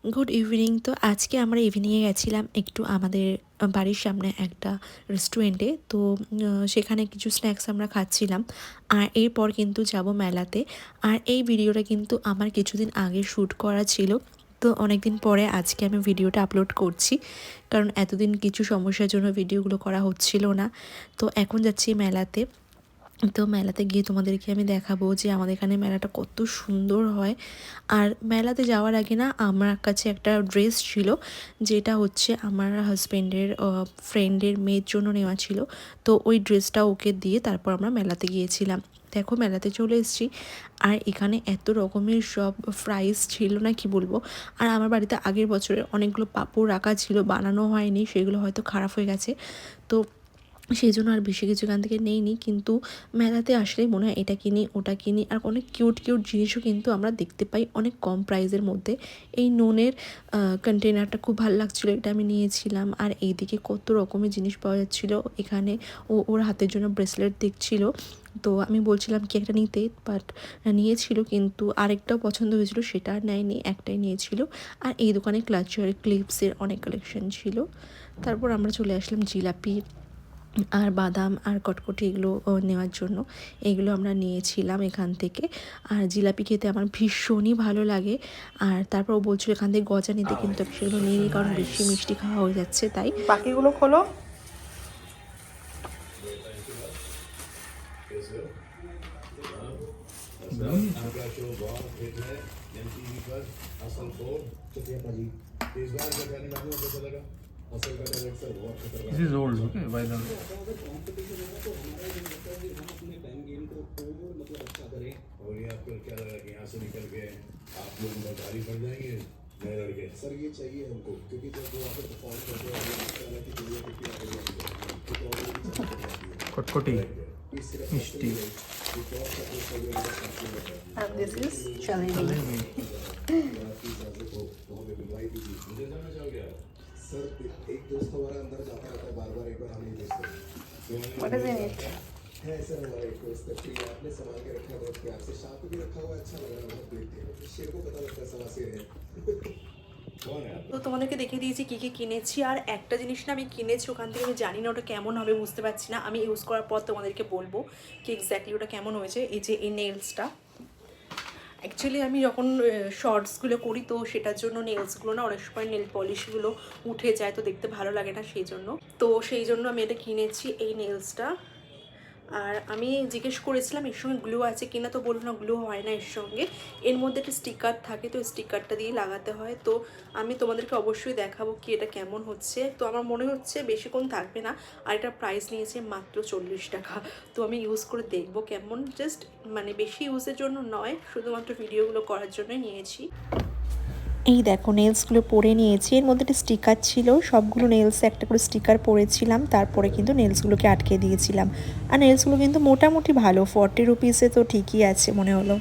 Good evening. তো আজকে আমরা ইভিনিংয়ে গেছিলাম একটু আমাদের বাড়ির সামনে একটা রেস্টুরেন্টে। তো সেখানে কিছু স্ন্যাক্স আমরা খাচ্ছিলাম, আর এরপর কিন্তু যাব মেলাতে। আর এই ভিডিওটা কিন্তু আমার কিছুদিন আগে শ্যুট করা ছিল, তো অনেক দিন পরে আজকে আমি ভিডিওটা আপলোড করছি, কারণ এতদিন কিছু সমস্যার জন্য ভিডিওগুলো করা হচ্ছিল না। তো এখন যাচ্ছি মেলাতে। তো মেলাতে গিয়ে তোমাদেরকে আমি দেখাবো যে আমাদের এখানে মেলাটা কত সুন্দর হয়। আর মেলাতে যাওয়ার আগে না আমার কাছে একটা ড্রেস ছিল, যেটা হচ্ছে আমার হাজব্যান্ডের ফ্রেন্ডের মেয়ের জন্য নেওয়া ছিল। তো ওই ড্রেসটা ওকে দিয়ে তারপর আমরা মেলাতে গিয়েছিলাম। দেখো মেলাতে চলে এসেছি, আর এখানে এত রকমের সব ফ্রাইস ছিল না কি বলবো। আর আমার বাড়িতে আগের বছরের অনেকগুলো পাঁপড় রাখা ছিল, বানানো হয়নি, সেগুলো হয়তো খারাপ হয়ে গেছে। তো সেই জন্য আর বেশি কিছু এখান থেকে নেইনি, কিন্তু মেলাতে আসলেই মনে হয় এটা কিনি ওটা কিনি। আর অনেক কিউট কিউট জিনিসও কিন্তু আমরা দেখতে পাই অনেক কম প্রাইসের মধ্যে। এই নুনের কন্টেনারটা খুব ভালো লাগছিলো, এটা আমি নিয়েছিলাম। আর এইদিকে কত রকমের জিনিস পাওয়া যাচ্ছিলো এখানে। ওর হাতের জন্য ব্রেসলেট দেখছিল, তো আমি বলছিলাম কি একটা নিতে, বাট নিয়েছিল, কিন্তু আরেকটাও পছন্দ হয়েছিল, সেটা আর নেয়নি, একটাই নিয়েছিল। আর এই দোকানে ক্লাচার ক্লিপসের অনেক কালেকশন ছিল। তারপর আমরা চলে আসলাম জিলাপি আর বাদাম আর কটকটি এগুলো নেওয়ার জন্য। এগুলো আমরা নিয়েছিলাম এখান থেকে। আর জিলাপি খেতে আমার ভীষণই ভালো লাগে। আর তারপর ও বলছিল এখান থেকে গজা নিতে, কিন্তু আমি সেগুলো নিয়ে নিই, কারণ বেশি মিষ্টি খাওয়া হয়ে যাচ্ছে তাই। বাকিগুলো খোলো। This is old, okay? By the और ये आपको क्या लगा कि यहाँ से निकल के आप लोग बहुत भारी पड़ जाएंगे नए लड़के। सर ये चाहिए हमको, क्योंकि जब वो आप परफॉर्म करते हैं की दुनिया कितनी आगे जाती है। kotkoti, mishti. And this is jalebi. Sir एक दोस्त हमारा अंदर जाता रहता है बार बार, एक बार हम नहीं देखते। What is in it? है सर हमारा एक दोस्त है, फिर आपने संभाल के रखा है बहुत प्यार से, शाम को भी रखा हुआ है, अच्छा लग रहा है बहुत देख के, शेर को पता लगता है सवा शेर है। कौन है आप? তো তোমাদেরকে দেখিয়ে দিয়েছি কী কী কিনেছি। আর একটা জিনিস না আমি কিনেছি ওখান থেকে, আমি জানি না ওটা কেমন হবে, বুঝতে পারছি না। আমি ইউজ করার পর তোমাদেরকে বলবো কি এক্স্যাক্টলি ওটা কেমন হয়েছে। এই যে এই নেলসটা, অ্যাকচুয়ালি আমি যখন শর্টসগুলো করি, তো সেটার জন্য নেলসগুলো না অনেক সময় নেল পলিশগুলো উঠে যায়, তো দেখতে ভালো লাগে না, সেই জন্য আমি এটা কিনেছি, এই নেলসটা। আর আমি জিজ্ঞেস করেছিলাম এর সঙ্গে গ্লু আছে কিনা, তো বললো না গ্লু হয় না এর সঙ্গে, এর মধ্যে একটা স্টিকার থাকে, তো স্টিকারটা দিয়ে লাগাতে হয়। তো আমি তোমাদেরকে অবশ্যই দেখাবো কি এটা কেমন হচ্ছে। তো আমার মনে হচ্ছে বেশিক্ষণ থাকবে না। আর এটা প্রাইস নিয়েছে মাত্র 40 টাকা। তো আমি ইউজ করে দেখবো কেমন, জাস্ট মানে বেশি ইউজের জন্য নয়, শুধুমাত্র ভিডিওগুলো করার জন্যই নিয়েছি। এই দেখো নেলসগুলো পরে নিয়েছি, এর মধ্যে একটা স্টিকার ছিল, সবগুলো নেলসে একটা করে স্টিকার পরেছিলাম, তারপরে কিন্তু নেলসগুলোকে আটকে দিয়েছিলাম। আর নেলসগুলো কিন্তু মোটামুটি ভালো, 40 রুপিসে তো ঠিকই আছে মনে হলো।